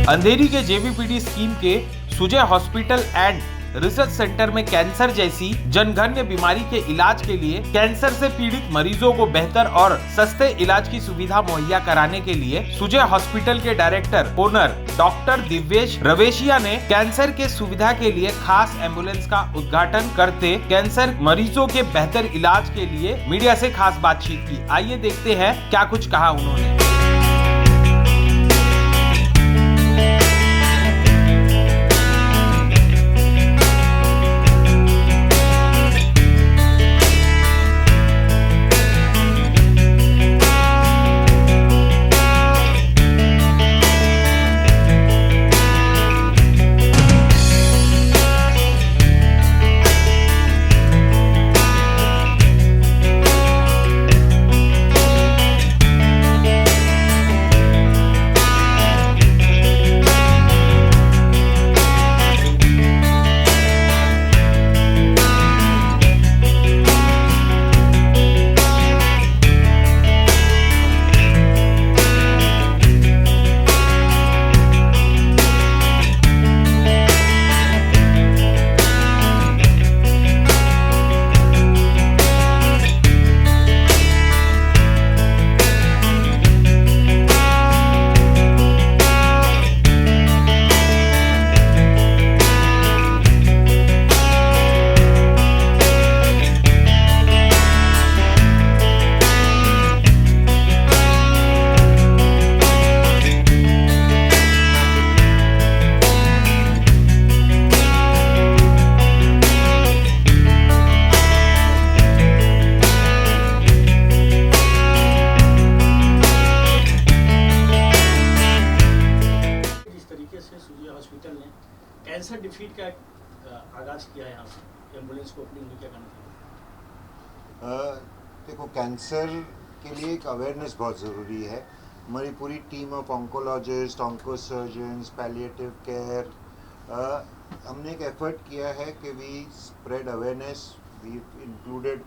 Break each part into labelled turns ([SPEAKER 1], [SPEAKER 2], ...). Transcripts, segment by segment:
[SPEAKER 1] अंधेरी के जेवीपीडी स्कीम के Sujay hospital and research centre में कैंसर जैसी जनगणन्य बीमारी के इलाज के लिए कैंसर से पीड़ित मरीजों को बेहतर और सस्ते इलाज की सुविधा मुहैया कराने के लिए सुजय हॉस्पिटल के डायरेक्टर ओनर डॉक्टर दिव्येश रवेशिया ने कैंसर के सुविधा के लिए खास एम्बुलेंस का उद्घाटन करते कैंसर मरीजों के बेहतर इलाज के लिए मीडिया से खास बातचीत की। आइए देखते हैं क्या कुछ कहा उन्होंने।
[SPEAKER 2] हॉस्पिटल ने कैंसर डिफीट का आगाज किया है यहाँ से एम्बुलेंस को ओपनिंग में क्या करना चाहिए?
[SPEAKER 3] देखो, कैंसर के लिए एक अवेयरनेस बहुत ज़रूरी है। हमारी पूरी team of oncologist, oncosurgeons, palliative care, हमने एक एफर्ट किया है कि we spread awareness. We included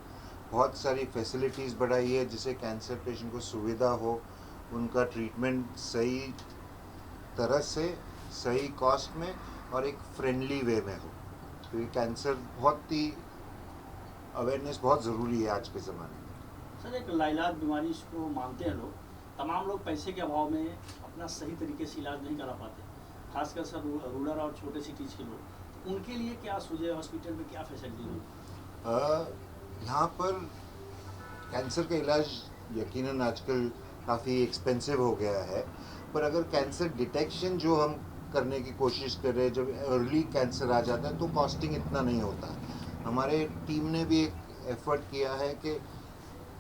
[SPEAKER 3] बहुत सारी फैसिलिटीज़ बढ़ाई है जिससे कैंसर पेशेंट को सुविधा हो, उनका ट्रीटमेंट सही तरह से, सही कॉस्ट में और एक फ्रेंडली वे में हो। क्योंकि कैंसर बहुत ही अवेयरनेस बहुत ज़रूरी है आज के ज़माने में।
[SPEAKER 2] सर, एक लाइलाज बीमारी इसको मानते हैं लोग, तमाम लोग पैसे के अभाव में अपना सही तरीके से इलाज नहीं करा पाते, खासकर सर रूरल और छोटे सिटीज़ के लोग। उनके लिए क्या सुजय हॉस्पिटल में क्या फैसिलिटी है?
[SPEAKER 3] यहाँ पर कैंसर का इलाज यकीनन आजकल काफ़ी एक्सपेंसिव हो गया है, पर अगर कैंसर डिटेक्शन जो हम करने की कोशिश कर रहे हैं, जब अर्ली कैंसर आ जाता है तो कॉस्टिंग इतना नहीं होता। हमारे टीम ने भी एक एफर्ट किया है कि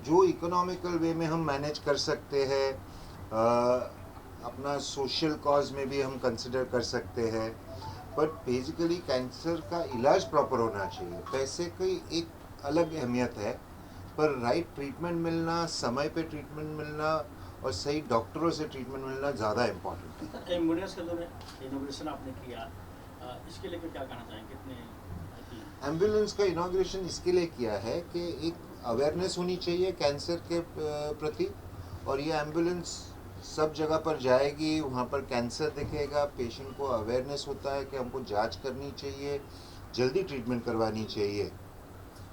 [SPEAKER 3] जो इकोनॉमिकल वे में हम मैनेज कर सकते हैं, अपना सोशल कॉज में भी हम कंसिडर कर सकते हैं, बट बेसिकली कैंसर का इलाज प्रॉपर होना चाहिए। पैसे की एक अलग अहमियत है, पर राइट ट्रीटमेंट मिलना, समय पे ट्रीटमेंट मिलना और सही डॉक्टरों से ट्रीटमेंट मिलना ज़्यादा इम्पोर्टेंट है।
[SPEAKER 2] एम्बुलेंस का जो इनोग्रेशन आपने किया, इसके लिए क्या कहना चाहेंगे? कितने
[SPEAKER 3] एम्बुलेंस का इनॉग्रेशन इसके लिए किया है कि एक अवेयरनेस होनी चाहिए कैंसर के प्रति, और ये एम्बुलेंस सब जगह पर जाएगी, वहाँ पर कैंसर दिखेगा, पेशेंट को अवेयरनेस होता है कि हमको जांच करनी चाहिए, जल्दी ट्रीटमेंट करवानी चाहिए।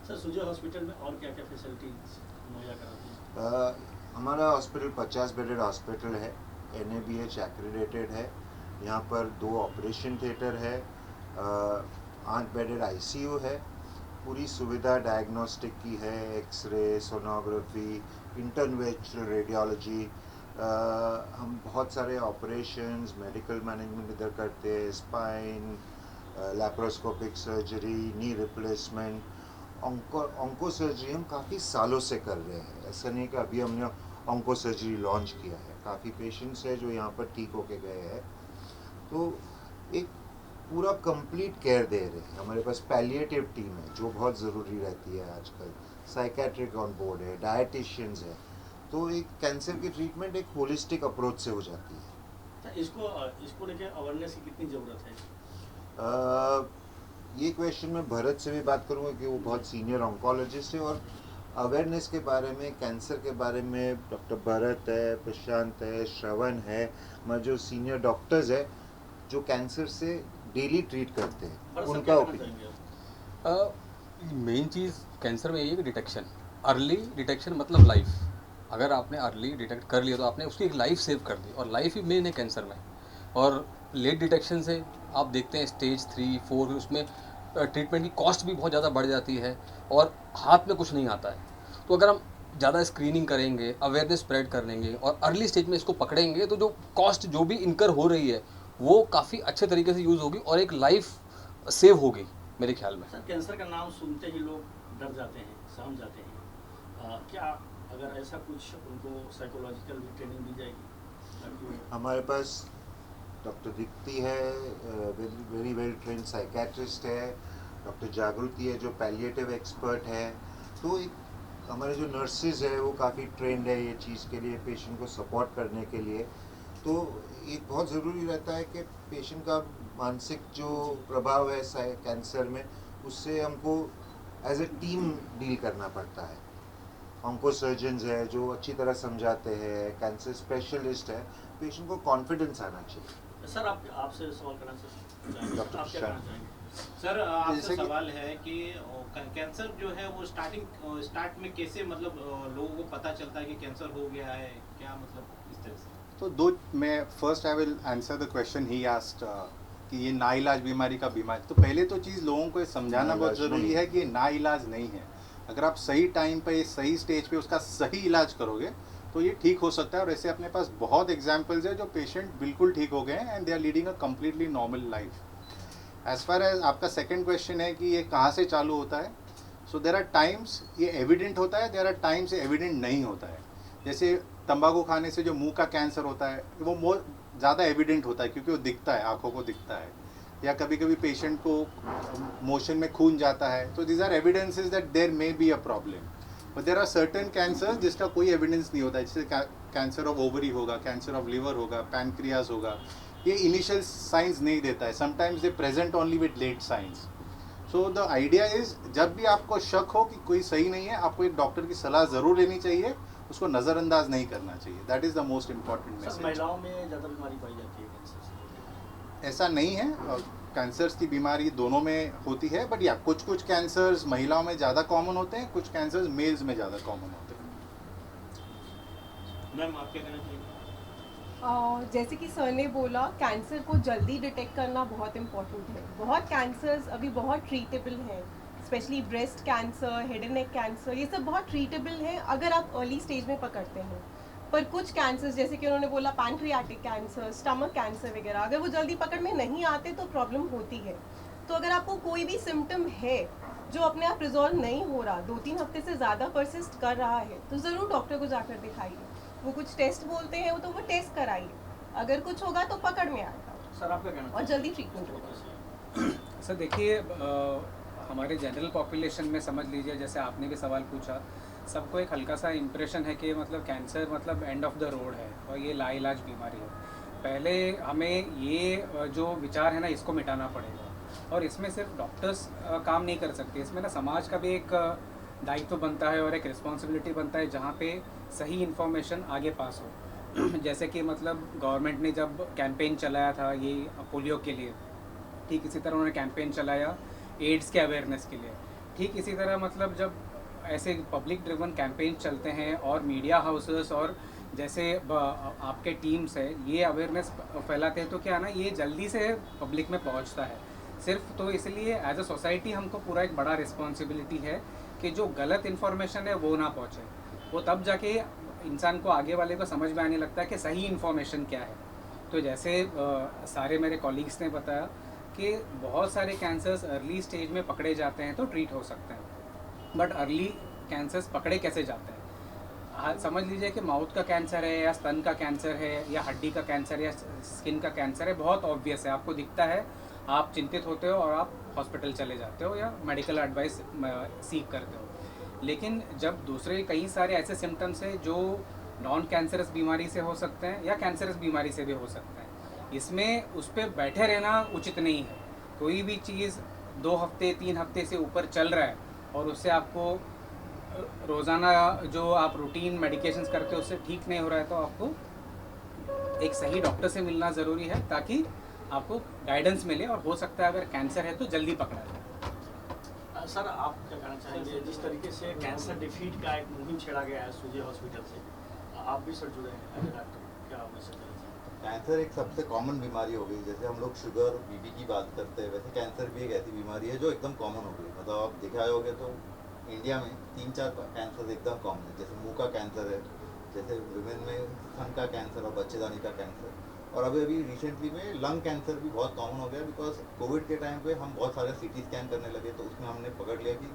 [SPEAKER 2] सर, सुजय हॉस्पिटल में और क्या क्या फैसिलिटीज मुहैया कराती हैं?
[SPEAKER 3] हमारा हॉस्पिटल 50 बेडेड हॉस्पिटल है, NABH एक्रेडिटेड है। यहाँ पर 2 ऑपरेशन थिएटर है, 8 बेडेड ICU है। पूरी सुविधा डायग्नोस्टिक की है, एक्सरे, सोनोग्राफी, इंटरवेंशनल रेडियोलॉजी। हम बहुत सारे ऑपरेशंस, मेडिकल मैनेजमेंट इधर करते हैं, spine, laparoscopic surgery, knee replacement, onco surgery हम काफ़ी सालों से कर रहे हैं। ऐसा नहीं कि अभी हमने ऑन्को सर्जरी लॉन्च किया है। काफ़ी पेशेंट्स हैं जो यहाँ पर ठीक होके गए हैं, तो एक पूरा कंप्लीट केयर दे रहे हैं। हमारे पास पैलिएटिव टीम है जो बहुत ज़रूरी रहती है आजकल, साइकेट्रिक ऑन बोर्ड है, डायटिशियंस है, तो एक कैंसर की ट्रीटमेंट एक होलिस्टिक अप्रोच से हो जाती है।
[SPEAKER 2] इसको लेकर अवेयरनेस की कितनी ज़रूरत है?
[SPEAKER 3] ये क्वेश्चन मैं भरत से भी बात करूँगा कि वो बहुत सीनियर ऑन्कोलॉजिस्ट है, और अवेयरनेस के बारे में, कैंसर के बारे में डॉक्टर भरत है, प्रशांत है, श्रवण है, हमारे जो सीनियर डॉक्टर्स है, जो कैंसर से डेली ट्रीट करते हैं,
[SPEAKER 2] बरसर
[SPEAKER 3] उनका
[SPEAKER 2] क्या कहना
[SPEAKER 3] ओपिनियन।
[SPEAKER 2] चाहेंगे आप?
[SPEAKER 4] मेन चीज़ कैंसर में यही है कि डिटेक्शन, अर्ली डिटेक्शन मतलब लाइफ। अगर आपने अर्ली डिटेक्ट कर लिया तो आपने उसकी एक लाइफ सेव कर दी, और लाइफ ही मेन है कैंसर में। और लेट डिटेक्शन से आप देखते हैं स्टेज 3, 4 उसमें ट्रीटमेंट की कॉस्ट भी बहुत ज़्यादा बढ़ जाती है और हाथ में कुछ नहीं आता है। तो अगर हम ज़्यादा स्क्रीनिंग करेंगे, अवेयरनेस स्प्रेड करेंगे और अर्ली स्टेज में इसको पकड़ेंगे तो जो कॉस्ट जो भी इनकर हो रही है वो काफ़ी अच्छे तरीके से यूज़ होगी और एक लाइफ सेव होगी मेरे ख्याल में।
[SPEAKER 2] सर, कैंसर का नाम सुनते ही लोग डर जाते हैं, सहम जाते हैं। क्या अगर ऐसा कुछ उनको साइकोलॉजिकल भी ट्रेनिंग दी जाएगी ताकि
[SPEAKER 3] हमारे पास डॉक्टर दीप्ति है, वेरी वेल ट्रेंड साइकेट्रिस्ट है, डॉक्टर जागृति है जो पैलिएटिव एक्सपर्ट है। तो एक हमारे जो नर्सेज है वो काफ़ी ट्रेंड है ये चीज़ के लिए, पेशेंट को सपोर्ट करने के लिए। तो एक बहुत ज़रूरी रहता है कि पेशेंट का मानसिक जो प्रभाव है कैंसर में, उससे हमको एज ए टीम डील करना पड़ता है। ऑन्को सर्जन्स है जो अच्छी तरह समझाते हैं, कैंसर स्पेशलिस्ट है, पेशेंट को कॉन्फिडेंस आना चाहिए।
[SPEAKER 2] सर आपसे सवाल करना चाहेंगे,
[SPEAKER 3] डॉक्टर
[SPEAKER 2] आप क्या
[SPEAKER 3] शाह।
[SPEAKER 2] कहना चाहेंगे?
[SPEAKER 5] सर आपसे
[SPEAKER 6] जैसे कि-
[SPEAKER 5] सवाल है कि कैंसर जो है वो स्टार्ट में कैसे मतलब लोगों को पता चलता है कि कैंसर हो गया है, क्या मतलब इस तरह से?
[SPEAKER 6] तो दो, मैं first I will answer the question he asked कि ये नाइलाज बीमारी का बीमारी। तो पहले तो चीज़ लोगों को ये समझाना बहुत
[SPEAKER 3] नाइलाज
[SPEAKER 6] ज़रूरी
[SPEAKER 3] नहीं।
[SPEAKER 6] है कि ये नाइलाज नहीं है। अगर आप सही टाइम पे सही स्टेज पे उसका सही इलाज करोगे तो ये ठीक हो सकता है। और ऐसे अपने पास बहुत एग्जाम्पल्स है जो पेशेंट बिल्कुल ठीक हो गए हैं and they are leading a completely normal life. As far as आपका सेकेंड क्वेश्चन है कि ये कहाँ से चालू होता है, सो देर आर टाइम्स ये एविडेंट होता है, देर आर टाइम्स ये एविडेंट नहीं होता है। जैसे तंबाकू खाने से जो मुंह का कैंसर होता है वो मोर ज़्यादा एविडेंट होता है क्योंकि वो दिखता है, आंखों को दिखता है। या कभी कभी पेशेंट को मोशन में खून जाता है, तो these are evidences that there may be a problem. But there are certain cancers जिसका कोई एविडेंस नहीं होता है, जैसे कैंसर ऑफ ओवरी होगा, कैंसर ऑफ लिवर होगा, पैनक्रियाज होगा। ये इनिशियल साइंस नहीं देता है, sometimes they present only with late signs. So the idea is जब भी आपको शक हो कि कोई सही नहीं है, आपको एक डॉक्टर की सलाह ज़रूर लेनी चाहिए, उसको नज़रअंदाज नहीं करना चाहिए। That is the most important
[SPEAKER 2] sir,
[SPEAKER 6] message.
[SPEAKER 2] महिलाओं में ज़्यादा बीमारी पाई जाती है कैंसर से?
[SPEAKER 6] ऐसा नहीं है, कैंसर्स की बीमारी दोनों में होती है, बट या कुछ कैंसर्स महिलाओं में ज़्यादा कॉमन होते हैं, कुछ कैंसर्स मेल्स में ज़्यादा कॉमन होते हैं।
[SPEAKER 5] मैम आप क्या कहना चाहिए?
[SPEAKER 7] जैसे कि सर ने बोला, कैंसर को जल्दी डिटेक्ट करना बहुत इम्पोर्टेंट है। बहुत कैंसर्स अभी बहुत ट्रीटेबल हैं, specially breast cancer, head and neck cancer, ये सब बहुत ट्रीटेबल हैं अगर आप अर्ली स्टेज में पकड़ते हैं। पर कुछ कैंसर्स जैसे कि उन्होंने बोला पैनक्रियाटिक कैंसर, स्टमक कैंसर वगैरह, अगर वो जल्दी पकड़ में नहीं आते तो प्रॉब्लम होती है। तो अगर आपको कोई भी सिम्टम है जो अपने आप रिजॉल्व नहीं हो रहा, 2-3 हफ्ते से ज़्यादा परसिस्ट कर रहा है, तो ज़रूर डॉक्टर को जाकर दिखाइए। वो कुछ टेस्ट बोलते हैं तो वो टेस्ट कराइए, अगर कुछ होगा तो पकड़ में आएगा
[SPEAKER 2] सर, आप क्या कहना
[SPEAKER 7] और
[SPEAKER 2] चाहेंगे?
[SPEAKER 7] जल्दी ट्रीटमेंट होगा।
[SPEAKER 8] सर देखिए, हमारे जनरल पॉपुलेशन में समझ लीजिए, जैसे आपने भी सवाल पूछा, सबको एक हल्का सा इम्प्रेशन है कि मतलब कैंसर मतलब एंड ऑफ द रोड है और ये लाइलाज बीमारी है। पहले हमें ये जो विचार है ना, इसको मिटाना पड़ेगा। और इसमें सिर्फ डॉक्टर्स काम नहीं कर सकते, इसमें ना समाज का भी एक दायित्व बनता है और एक रिस्पॉन्सिबिलिटी बनता है, जहाँ पे सही इन्फॉर्मेशन आगे पास हो। जैसे कि मतलब गवर्नमेंट ने जब कैंपेन चलाया था ये पोलियो के लिए, ठीक इसी तरह उन्होंने कैंपेन चलाया एड्स के अवेयरनेस के लिए। ठीक इसी तरह मतलब जब ऐसे पब्लिक ड्रिवन कैंपेन चलते हैं और मीडिया हाउसेस और जैसे आपके टीम्स है ये अवेयरनेस फैलाते हैं, तो क्या ना ये जल्दी से पब्लिक में पहुंचता है। सिर्फ तो इसलिए एज अ सोसाइटी हमको पूरा एक बड़ा रिस्पॉन्सिबिलिटी है कि जो गलत इन्फॉर्मेशन है वो ना पहुंचे। वो तब जाके इंसान को, आगे वाले को समझ में आने लगता है कि सही इन्फॉर्मेशन क्या है। तो जैसे सारे मेरे कॉलीग्स ने बताया कि बहुत सारे कैंसर्स अर्ली स्टेज में पकड़े जाते हैं तो ट्रीट हो सकते हैं, बट अर्ली कैंसर्स पकड़े कैसे जाते हैं? समझ लीजिए कि माउथ का कैंसर है या स्तन का कैंसर है या हड्डी का कैंसर या स्किन का कैंसर है, बहुत ऑब्वियस है, आपको दिखता है, आप चिंतित होते हो और आप हॉस्पिटल चले जाते हो या मेडिकल एडवाइस सीख करते हो। लेकिन जब दूसरे कई सारे ऐसे सिम्टम्स हैं जो नॉन कैंसरस बीमारी से हो सकते हैं या कैंसरस बीमारी से भी हो सकते हैं, इसमें उस पर बैठे रहना उचित नहीं है। कोई भी चीज़ 2 हफ्ते 3 हफ्ते से ऊपर चल रहा है और उससे आपको रोज़ाना जो आप रूटीन मेडिकेशंस करते हो उससे ठीक नहीं हो रहा है, तो आपको एक सही डॉक्टर से मिलना ज़रूरी है ताकि आपको गाइडेंस मिले और हो सकता है अगर कैंसर है तो जल्दी पकड़ा जाए।
[SPEAKER 2] सर आप क्या कहना चाहेंगे, जिस तरीके से कैंसर डिफीट का एक मुहिम छेड़ा गया है सुजय हॉस्पिटल से, आप भी सर जुड़े हैं एज ए डॉक्टर, क्या आप मैसेज देना चाहेंगे?
[SPEAKER 9] कैंसर एक सबसे कॉमन बीमारी हो गई। जैसे हम लोग शुगर बीपी की बात करते हैं, वैसे कैंसर भी एक ऐसी बीमारी है जो एकदम कॉमन हो गई। मतलब आप देखा होगे तो इंडिया में 3-4 कैंसर एकदम कॉमन है। जैसे मुंह का कैंसर है, जैसे विमेन में स्तन का कैंसर और बच्चेदानी का कैंसर, और अभी रिसेंटली में लंग कैंसर भी बहुत कॉमन हो गया। बिकॉज कोविड के टाइम पे हम बहुत सारे सीटी स्कैन करने लगे, तो उसमें हमने पकड़ लिया कि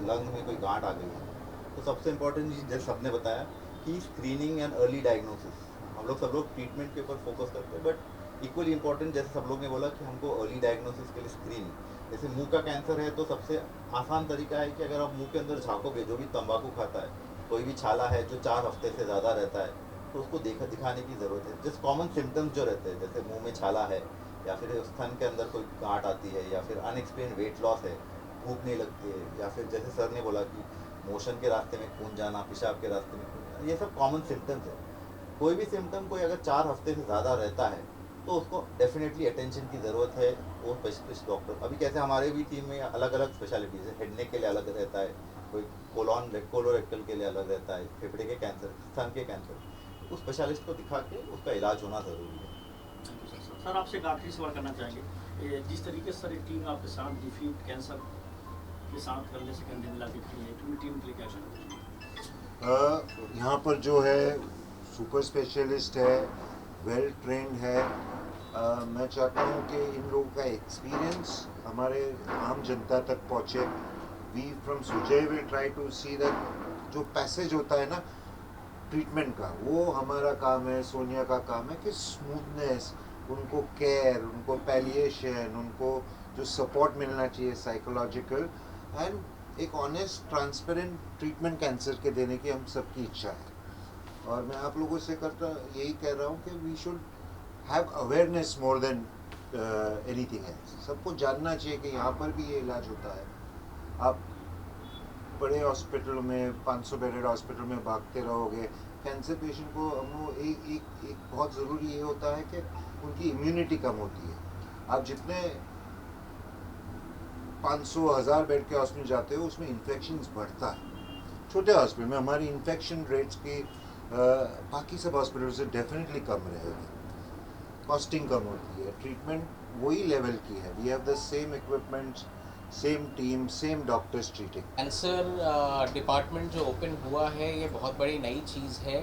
[SPEAKER 9] लंग में कोई गांठ आ गई है। तो सबसे इम्पोर्टेंट चीज़ जैसे सबने बताया कि स्क्रीनिंग एंड अर्ली डायग्नोसिस। हम लोग सब लोग ट्रीटमेंट के ऊपर फोकस करते हैं, बट इक्वली इंपॉर्टेंट जैसे सब लोग ने बोला कि हमको अर्ली डायग्नोसिस के लिए स्क्रीनिंग। जैसे मुंह का कैंसर है तो सबसे आसान तरीका है कि अगर आप मुंह के अंदर झाँकोगे, जो भी तंबाकू खाता है, कोई भी छाला है जो 4 हफ्ते से ज़्यादा रहता है, तो उसको दिखाने की ज़रूरत है। जस्ट कॉमन सिम्टम्स जो रहते हैं, जैसे मुंह में छाला है, या फिर स्तन के अंदर कोई गांठ आती है, या फिर अनएक्सप्लेन वेट लॉस है, भूख नहीं लगती है, या फिर जैसे सर ने बोला कि मोशन के रास्ते में खून जाना, पेशाब के रास्ते में खून जाना, ये सब कॉमन सिम्टम्स है। कोई भी सिम्टम कोई अगर 4 हफ्ते से ज़्यादा रहता है तो उसको डेफिनेटली अटेंशन की ज़रूरत है वो स्पेशलिस्ट डॉक्टर। अभी कैसे हमारे भी टीम में अलग अलग स्पेशलिटीज़ है, हेड नेक के लिए अलग रहता है, कोई कोलोरेक्टल के लिए अलग रहता है, फेफड़े के कैंसर, स्तन के कैंसर, उस स्पेशलिस्ट को दिखा के उसका इलाज होना ज़रूरी है।
[SPEAKER 2] सर आपसे एक आखिरी सवाल करना चाहेंगे, जिस तरीके से सर एक टीम आपके साथ डिफीट कैंसर के साथ करने से कंधे मिला के खड़ी है, टीम के लिए क्या चाहिए?
[SPEAKER 3] यहाँ पर जो है सुपर स्पेशलिस्ट है, वेल ट्रेंड है। मैं चाहता हूँ कि इन लोगों का एक्सपीरियंस हमारे आम जनता तक पहुँचे। We from Sujay will try to see that जो पैसेज होता है ना ट्रीटमेंट का, वो हमारा काम है, सोनिया का काम है कि स्मूथनेस, उनको केयर, उनको पैलिएशन, उनको जो सपोर्ट मिलना चाहिए साइकोलॉजिकल, एंड एक ऑनेस्ट ट्रांसपेरेंट ट्रीटमेंट कैंसर के देने की हम सबकी इच्छा है। और मैं आप लोगों से यही कह रहा हूँ कि we should have awareness more than anything else. सबको जानना चाहिए कि यहाँ पर भी ये इलाज होता है। आप बड़े हॉस्पिटल में 500 बेडेड हॉस्पिटल में भागते रहोगे, कैंसर पेशेंट को हम एक बहुत ज़रूरी ये होता है कि उनकी इम्यूनिटी कम होती है। आप जितने 500,000 बेड के हॉस्पिटल जाते हो उसमें इन्फेक्शंस बढ़ता है। छोटे हॉस्पिटल में हमारी इन्फेक्शन रेट्स की बाकी सब हॉस्पिटल से डेफिनेटली कम रहेगी, कॉस्टिंग कम होती है, ट्रीटमेंट वही लेवल की है। We have the same equipments, same team, same doctors treating.
[SPEAKER 10] Cancer department जो ओपन हुआ है ये बहुत बड़ी नई चीज़ है।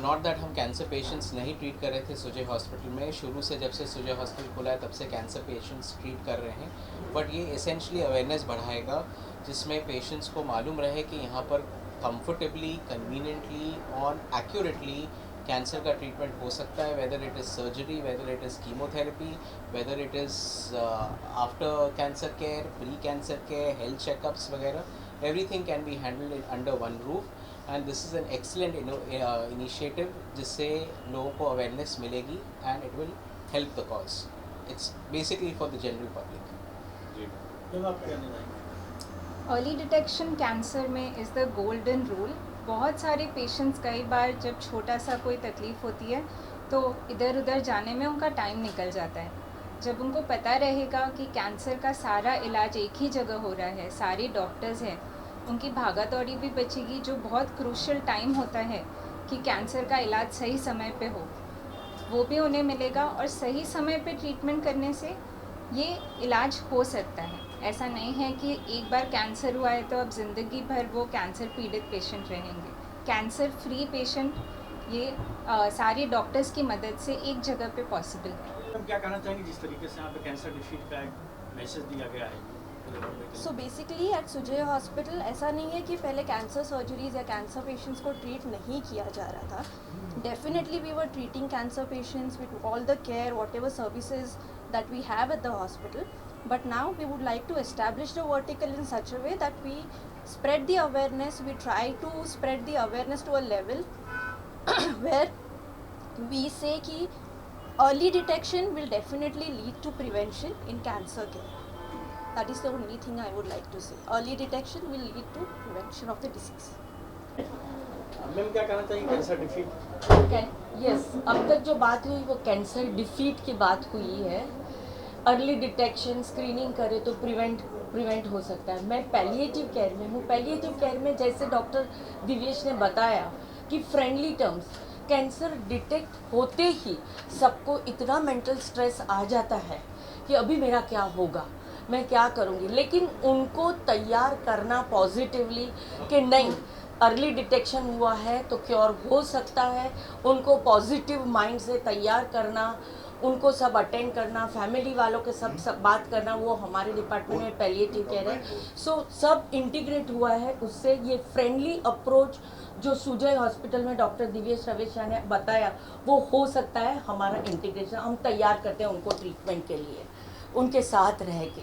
[SPEAKER 10] नॉट दैट हम कैंसर पेशेंट्स नहीं ट्रीट कर रहे थे सुजय हॉस्पिटल में, शुरू से जब से सुजय हॉस्पिटल खुला है तब से कैंसर पेशेंट्स ट्रीट कर रहे हैं। बट ये एसेंशली अवेयरनेस बढ़ाएगा, जिसमें पेशेंट्स को मालूम रहे कि यहाँ पर कंफर्टेबली, कन्वीनियंटली और एक्यूरेटली कैंसर का ट्रीटमेंट हो सकता है, whether it is surgery, whether it is chemotherapy, whether it is after cancer care, pre cancer care, health checkups वगैरह, everything can be handled under one roof. And this is an excellent initiative जिससे लोगों को awareness मिलेगी and it will help the cause. It's basically for the general public.
[SPEAKER 2] जब आप कहने जाएंगे
[SPEAKER 11] early detection cancer में इज़ द गोल्डन रूल। बहुत सारे पेशेंट्स कई बार जब छोटा सा कोई तकलीफ़ होती है तो इधर उधर जाने में उनका टाइम निकल जाता है। जब उनको पता रहेगा कि कैंसर का सारा इलाज एक ही जगह हो रहा है, सारे डॉक्टर्स हैं, उनकी भागा दौड़ी भी बचेगी। जो बहुत क्रूशल टाइम होता है कि कैंसर का इलाज सही समय पे हो, वो भी उन्हें मिलेगा। और सही समय पे ट्रीटमेंट करने से ये इलाज हो सकता है। ऐसा नहीं है कि एक बार कैंसर हुआ है तो अब ज़िंदगी भर वो कैंसर पीड़ित पेशेंट रहेंगे। कैंसर फ्री पेशेंट ये सारे डॉक्टर्स की मदद से एक जगह पे पॉसिबल है।
[SPEAKER 2] हम क्या कहना चाहेंगे जिस तरीके से यहाँ पे कैंसर डिफीट का एक मैसेज दिया गया है?
[SPEAKER 12] So basically at Sujay hospital ऐसा नहीं है कि पहले कैंसर सर्जरीज या कैंसर पेशेंट्स को ट्रीट नहीं किया जा रहा था। Definitely we were treating cancer patients with all the care whatever services that we have at the hospital, but now we would like to establish the vertical in such a way that we spread the awareness, we try to spread the awareness to a level where we say ki early detection will definitely lead to prevention in cancer care. That is the only thing I would like to say. Early detection will lead to prevention of the disease.
[SPEAKER 2] Ma'am क्या कहना चाहिए cancer defeat?
[SPEAKER 13] Yes, अब तक जो बात हुई वो cancer defeat की बात हुई है। अर्ली डिटेक्शन, स्क्रीनिंग करे तो प्रिवेंट हो सकता है। मैं पैलिएटिव केयर में हूँ। पैलिएटिव केयर में जैसे डॉक्टर दिव्येश ने बताया कि फ्रेंडली टर्म्स, कैंसर डिटेक्ट होते ही सबको इतना मेंटल स्ट्रेस आ जाता है कि अभी मेरा क्या होगा, मैं क्या करूँगी, लेकिन उनको तैयार करना पॉजिटिवली कि नहीं, अर्ली डिटेक्शन हुआ है तो क्योर हो सकता है, उनको पॉजिटिव माइंड से तैयार करना, उनको सब अटेंड करना, फैमिली वालों के सब बात करना, वो हमारे डिपार्टमेंट में पैलिएटिव केयर है। सो सब इंटीग्रेट हुआ है। उससे ये फ्रेंडली अप्रोच जो सुजय हॉस्पिटल में डॉक्टर दिव्येश रवेशा ने बताया वो हो सकता है। हमारा इंटीग्रेशन हम तैयार करते हैं उनको ट्रीटमेंट के लिए, उनके साथ रह के।